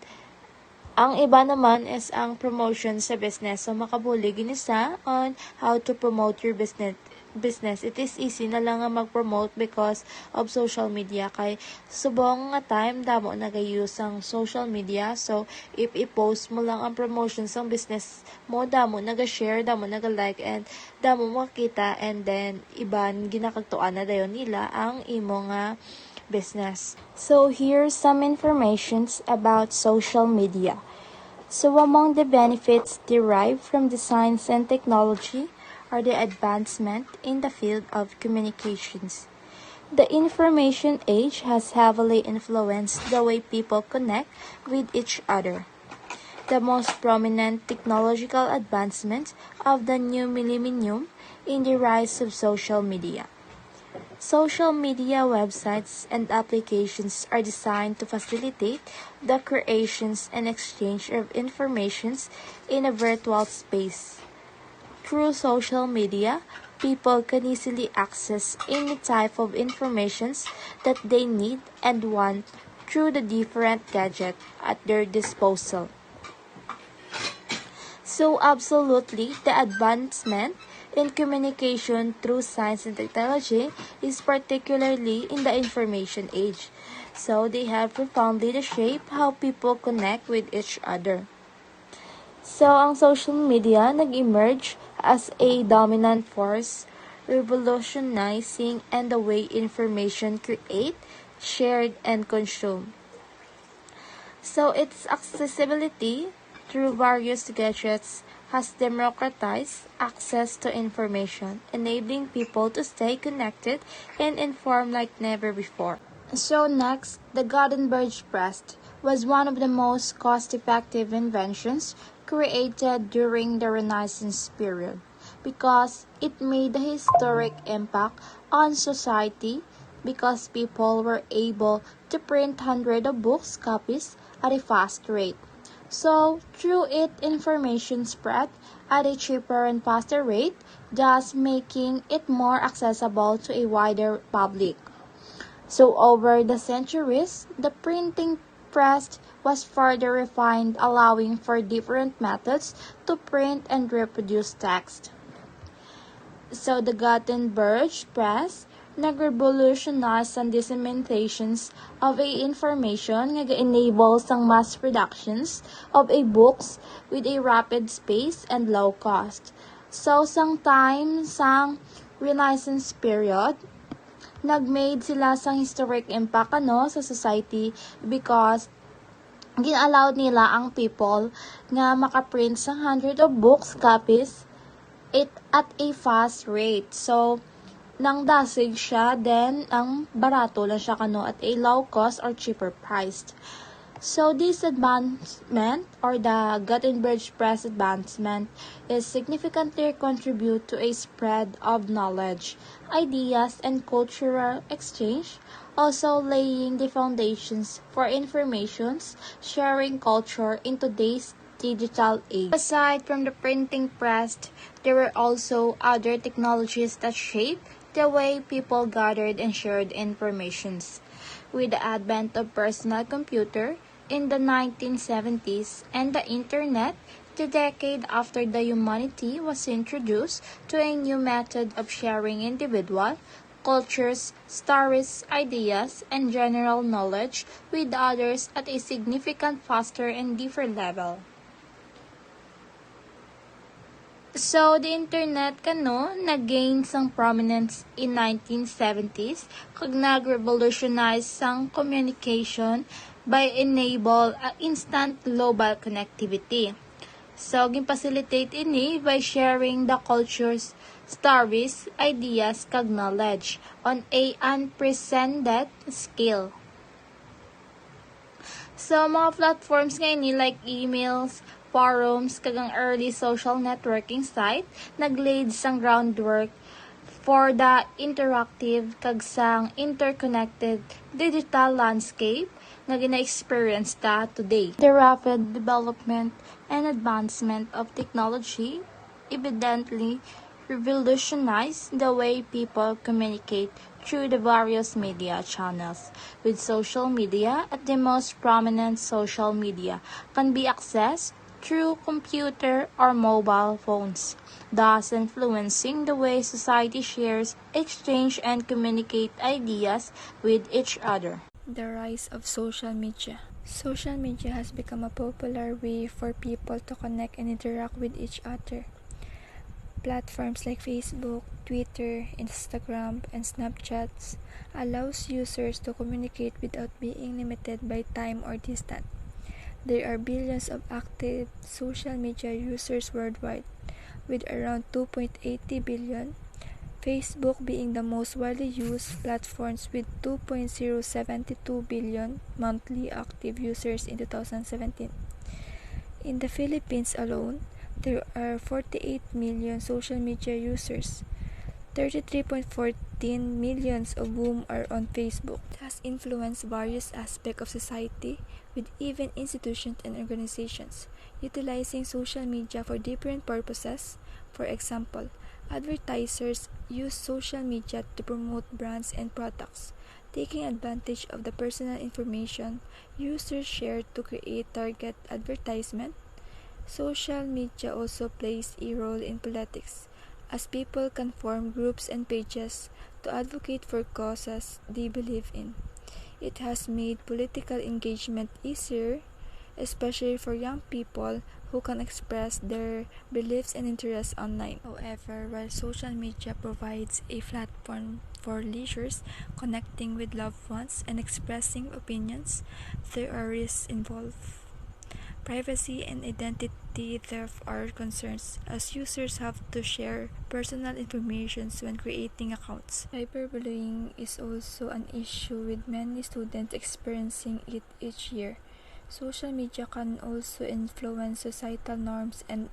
ang iba naman is ang promotion sa business. So, makabuli ginisa on how to promote your business. It is easy na lang nga mag-promote because of social media. Kay subong nga time, damo nag-use ang social media. So, if i-post mo lang ang promotion sa business mo, damo nag-share, damo nag-like, and damo makita, and then iban ginakagtuan na dayon nila ang imo nga business. So, here's some informations about social media. So, among the benefits derived from the science and technology are the advancement in the field of communications. The information age has heavily influenced the way people connect with each other. The most prominent technological advancement of the new millennium in the rise of social media. Social media websites and applications are designed to facilitate the creations and exchange of informations in a virtual space. Through social media, people can easily access any type of informations that they need and want through the different gadgets at their disposal. So absolutely, the advancement in communication through science and technology is particularly in the information age. So they have profoundly shaped how people connect with each other. So ang social media nag-emerge as a dominant force, revolutionizing and the way information create, shared, and consumed. So its accessibility through various gadgets has democratized access to information, enabling people to stay connected and informed like never before. So next, the Gutenberg Press was one of the most cost-effective inventions created during the Renaissance period because it made a historic impact on society because people were able to print hundreds of books copies at a fast rate. So, through it, information spread at a cheaper and faster rate, thus making it more accessible to a wider public. So, over the centuries, the printing press was further refined, allowing for different methods to print and reproduce text. So, the Gutenberg press nag-revolutionize ang disseminations of a information nga ga-enable sang mass productions of a books with a rapid space and low cost. So, sang time sang Renaissance period, nag-made sila sang historic impact sa society because gin-allowed nila ang people nga makaprint sang hundred of books copies it at a fast rate. So, nang dasig siya, then ang barato lang siya at a low cost or cheaper priced. So this advancement or the Gutenberg press advancement is significantly contribute to a spread of knowledge, ideas, and cultural exchange, also laying the foundations for informations sharing culture in today's digital age. Aside from the printing press, there were also other technologies that shaped the way people gathered and shared informations. With the advent of personal computer in the 1970s and the internet, the decade after the humanity was introduced to a new method of sharing individual cultures, stories, ideas, and general knowledge with others at a significant faster and different level. So, the internet nag-gain sang prominence in 1970s kag nag-revolutionize sang communication by enable instant global connectivity. So, gin-facilitate ini by sharing the cultures, stories, ideas, kag knowledge on a unprecedented scale. So, mga platforms ngayon like emails, forums, kagang early social networking site, naglaid sang groundwork for the interactive kag sang interconnected digital landscape na gina-experience ta today. The rapid development and advancement of technology evidently revolutionized the way people communicate through the various media channels, with social media at the most prominent social media can be accessed through computer or mobile phones, thus influencing the way society shares, exchange, and communicate ideas with each other. The rise of social media. Social media has become a popular way for people to connect and interact with each other. Platforms like Facebook, Twitter, Instagram, and Snapchat allows users to communicate without being limited by time or distance. There are billions of active social media users worldwide, with around 2.80 billion, Facebook being the most widely used platforms with 2.072 billion monthly active users in 2017. In the Philippines alone, there are 48 million social media users, 33.14 millions of whom are on Facebook. It has influenced various aspects of society, with even institutions and organizations utilizing social media for different purposes. For example, advertisers use social media to promote brands and products, taking advantage of the personal information users share to create target advertisement. Social media also plays a role in politics, as people can form groups and pages to advocate for causes they believe in. It has made political engagement easier, especially for young people who can express their beliefs and interests online. However, while social media provides a platform for leisure, connecting with loved ones, and expressing opinions, there are risks involved. Privacy and identity theft are concerns, as users have to share personal information when creating accounts. Cyberbullying is also an issue, with many students experiencing it each year. Social media can also influence societal norms and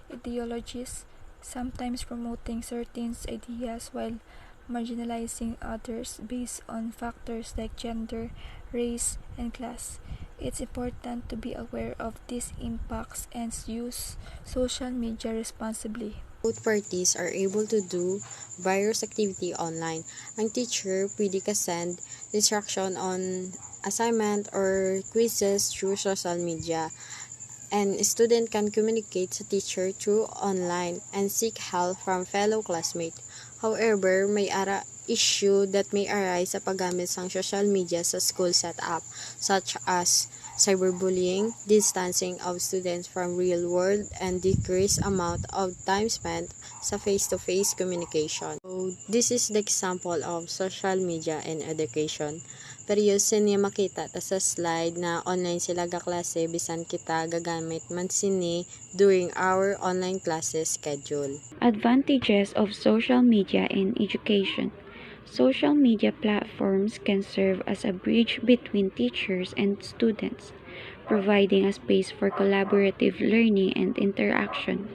ideologies, sometimes promoting certain ideas while marginalizing others based on factors like gender, race, and class. It's important to be aware of these impacts and use social media responsibly. Both parties are able to do various activity online. Ang teacher pwede ka send instruction on assignment or quizzes through social media. And student can communicate sa teacher through online and seek help from fellow classmates. However, may issue that may arise sa paggamit ng social media sa school setup, such as cyberbullying, distancing of students from real world, and decreased amount of time spent sa face-to-face communication. So, this is the example of social media in education. Pero yun niya makita ta sa slide na online sila gaklase bisan kita gagamit man sini during our online classes schedule. Advantages of social media in education. Social media platforms can serve as a bridge between teachers and students, providing a space for collaborative learning and interaction.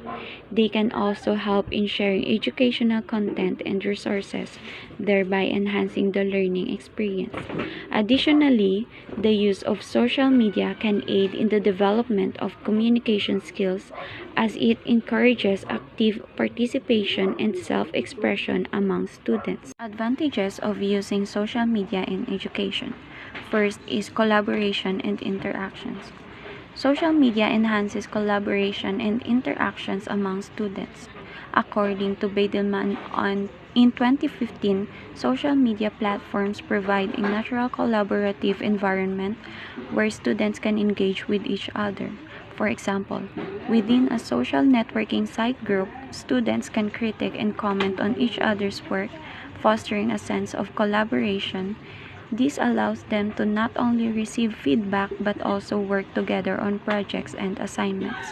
They can also help in sharing educational content and resources, thereby enhancing the learning experience. Additionally, the use of social media can aid in the development of communication skills as it encourages active participation and self-expression among students. Advantages of using social media in education. First is collaboration and interactions. Social media enhances collaboration and interactions among students. According to Beidelman in 2015, social media platforms provide a natural collaborative environment where students can engage with each other. For example, within a social networking site group, students can critique and comment on each other's work, fostering a sense of collaboration. This allows them to not only receive feedback but also work together on projects and assignments.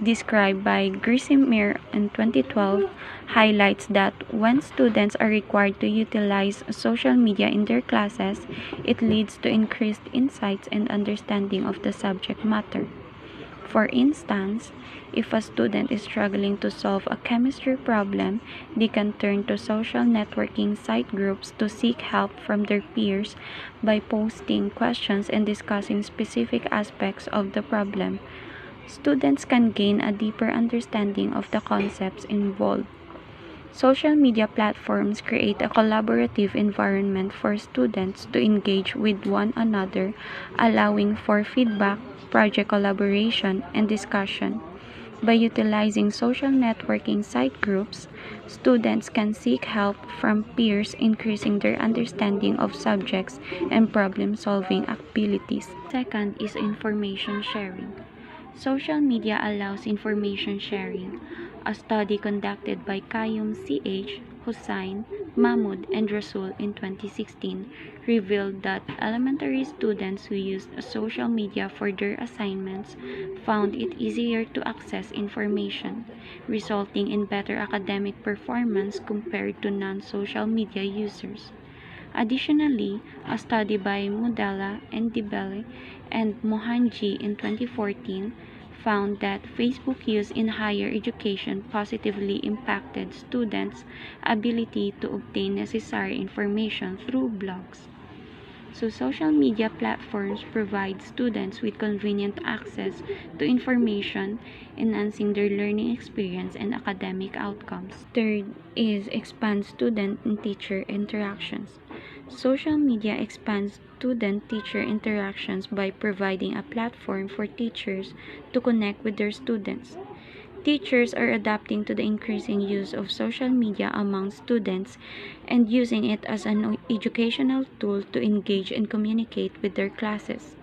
Described by Grissomere in 2012, highlights that when students are required to utilize social media in their classes, it leads to increased insights and understanding of the subject matter. For instance, if a student is struggling to solve a chemistry problem, they can turn to social networking site groups to seek help from their peers by posting questions and discussing specific aspects of the problem. Students can gain a deeper understanding of the concepts involved. Social media platforms create a collaborative environment for students to engage with one another, allowing for feedback, project collaboration, and discussion. By utilizing social networking site groups, students can seek help from peers, increasing their understanding of subjects and problem-solving abilities. Second is information sharing. Social media allows information sharing. A study conducted by Qayyum C.H., Hussain, Mahmoud, and Rasul in 2016 revealed that elementary students who used social media for their assignments found it easier to access information, resulting in better academic performance compared to non-social media users. Additionally, a study by Mudala and Dibele and Mohanji in 2014 found that Facebook use in higher education positively impacted students' ability to obtain necessary information through blogs. So, social media platforms provide students with convenient access to information, enhancing their learning experience and academic outcomes. Third is expand student and teacher interactions. Social media expands student-teacher interactions by providing a platform for teachers to connect with their students. Teachers are adapting to the increasing use of social media among students and using it as an educational tool to engage and communicate with their classes.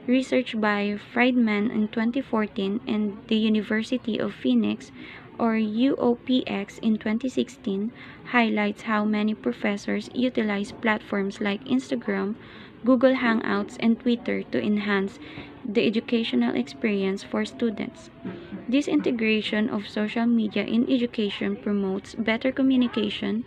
Research by Friedman in 2014 and the University of Phoenix or UOPX in 2016 highlights how many professors utilize platforms like Instagram, Google Hangouts, and Twitter to enhance the educational experience for students. This integration of social media in education promotes better communication,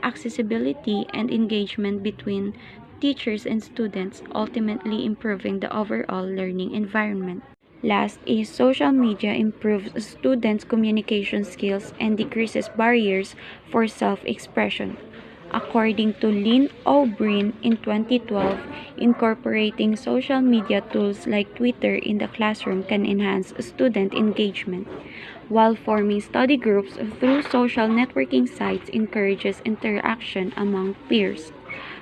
accessibility, and engagement between teachers and students, ultimately improving the overall learning environment. Last is social media improves students' communication skills and decreases barriers for self-expression. According to Lynn O'Brien in 2012, incorporating social media tools like Twitter in the classroom can enhance student engagement, while forming study groups through social networking sites encourages interaction among peers.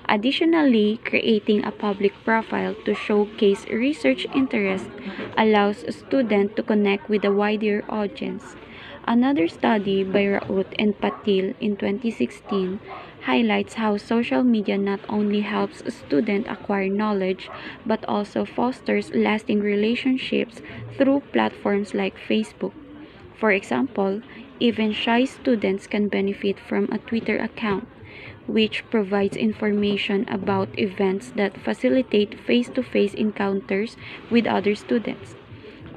Additionally, creating a public profile to showcase research interest allows students to connect with a wider audience. Another study by Raut and Patil in 2016 highlights how social media not only helps students acquire knowledge but also fosters lasting relationships through platforms like Facebook. For example, even shy students can benefit from a Twitter account, which provides information about events that facilitate face-to-face encounters with other students.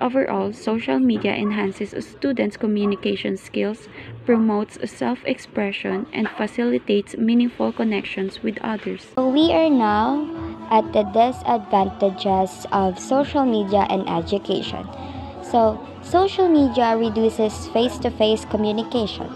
Overall, social media enhances students' communication skills, promotes self-expression, and facilitates meaningful connections with others. We are now at the disadvantages of social media and education. Social media reduces face to face communication.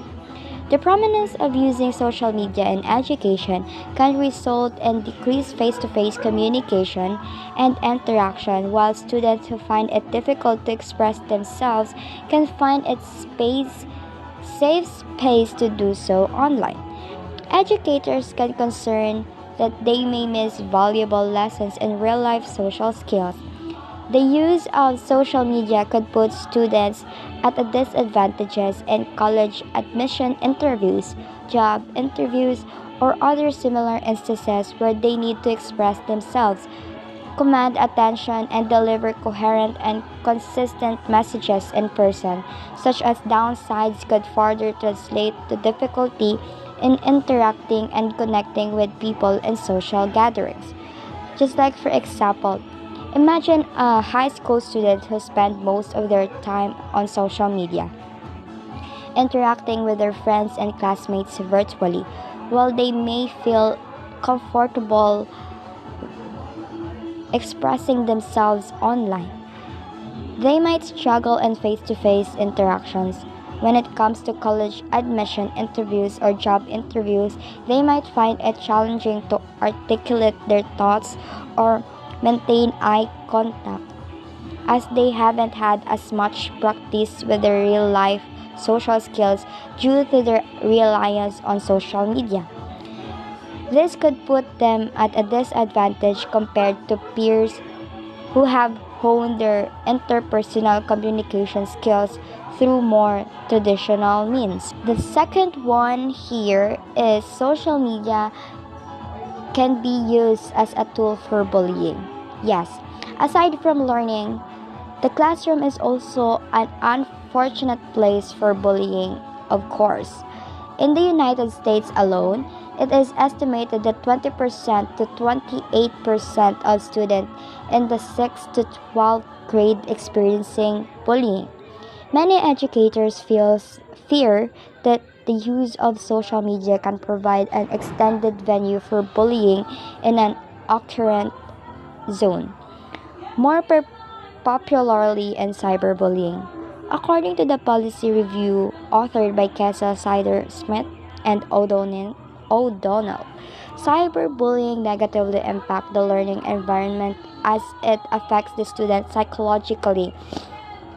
The prominence of using social media in education can result in decreased face-to-face communication and interaction, while students who find it difficult to express themselves can find it safe space to do so online. Educators can concern that they may miss valuable lessons in real-life social skills. The use of social media could put students at a disadvantage in college admission interviews, job interviews, or other similar instances where they need to express themselves, command attention, and deliver coherent and consistent messages in person. Such as downsides could further translate to difficulty in interacting and connecting with people in social gatherings. Just like, for example, imagine a high school student who spent most of their time on social media, interacting with their friends and classmates virtually. While they may feel comfortable expressing themselves online, they might struggle in face to face interactions. When it comes to college admission interviews or job interviews, they might find it challenging to articulate their thoughts or maintain eye contact, as they haven't had as much practice with their real life social skills due to their reliance on social media. This could put them at a disadvantage compared to peers who have honed their interpersonal communication skills through more traditional means. The second one here is social media can be used as a tool for bullying. Yes, aside from learning, the classroom is also an unfortunate place for bullying, of course. In the United States alone, it is estimated that 20% to 28% of students in the 6th to 12th grade experiencing bullying. Many educators fear that the use of social media can provide an extended venue for bullying in an occurrent zone, more popularly in cyberbullying. According to the policy review authored by Kessel, Sider, Smith, and O'Donnell, cyberbullying negatively impacts the learning environment as it affects the student psychologically,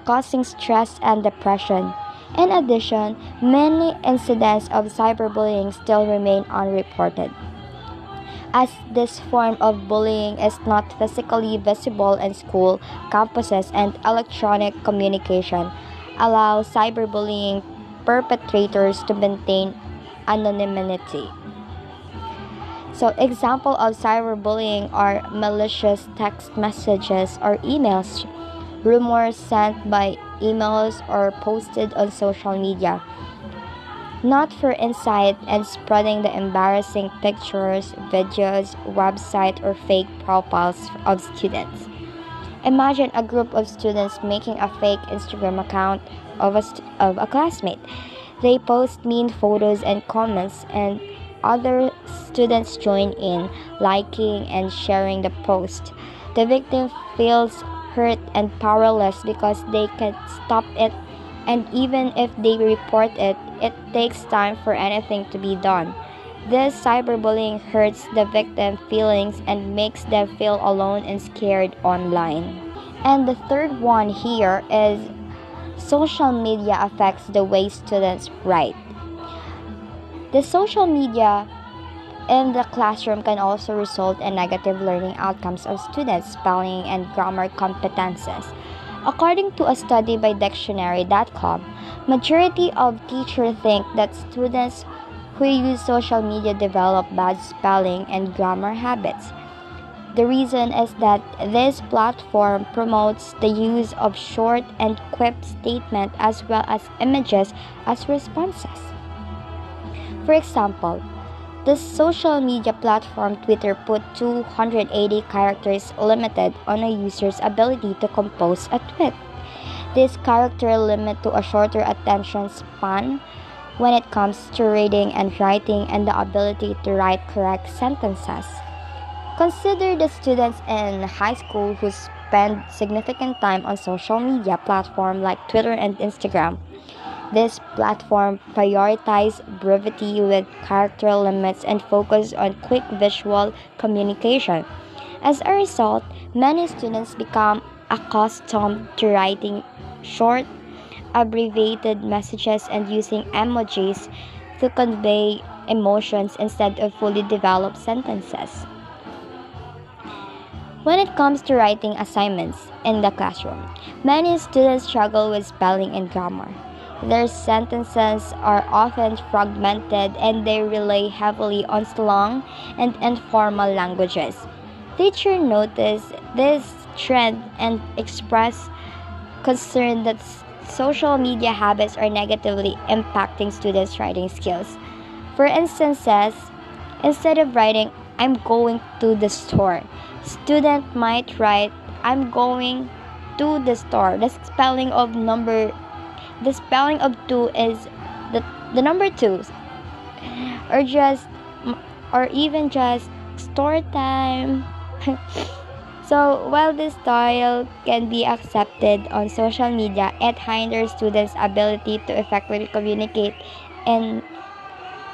causing stress and depression. In addition, many incidents of cyberbullying still remain unreported, as this form of bullying is not physically visible in school, campuses, and electronic communication, allow cyberbullying perpetrators to maintain anonymity. Example of cyberbullying are malicious text messages or emails, rumors sent by emails or posted on social media, not for insight and spreading the embarrassing pictures, videos, website, or fake profiles of students. Imagine a group of students making a fake Instagram account of a classmate. They post mean photos and comments, and other students join in, liking and sharing the post. The victim feels hurt and powerless because they can't stop it, and even if they report it, it takes time for anything to be done. This cyberbullying hurts the victim's feelings and makes them feel alone and scared online. And the third one here is social media affects the way students write. The social media in the classroom can also result in negative learning outcomes of students' spelling and grammar competences. According to a study by dictionary.com, majority of teachers think that students who use social media develop bad spelling and grammar habits. The reason is that this platform promotes the use of short and quick statements as well as images as responses. For example, the social media platform Twitter put 280 characters limited on a user's ability to compose a tweet. This character limit to a shorter attention span when it comes to reading and writing and the ability to write correct sentences. Consider the students in high school who spend significant time on social media platforms like Twitter and Instagram. This platform prioritizes brevity with character limits and focus on quick visual communication. As a result, many students become accustomed to writing short, abbreviated messages and using emojis to convey emotions instead of fully developed sentences. When it comes to writing assignments in the classroom, many students struggle with spelling and grammar. Their sentences are often fragmented and they rely heavily on slang and informal languages. Teachers notice this trend and express concern that social media habits are negatively impacting students' writing skills. For instances, instead of writing, "I'm going to the store," student might write, "I'm going to the store." The spelling of two is the number two, or just or even just store time. So while this style can be accepted on social media, it hinders students' ability to effectively communicate in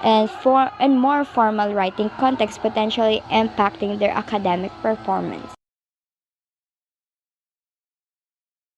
and more formal writing context, potentially impacting their academic performance.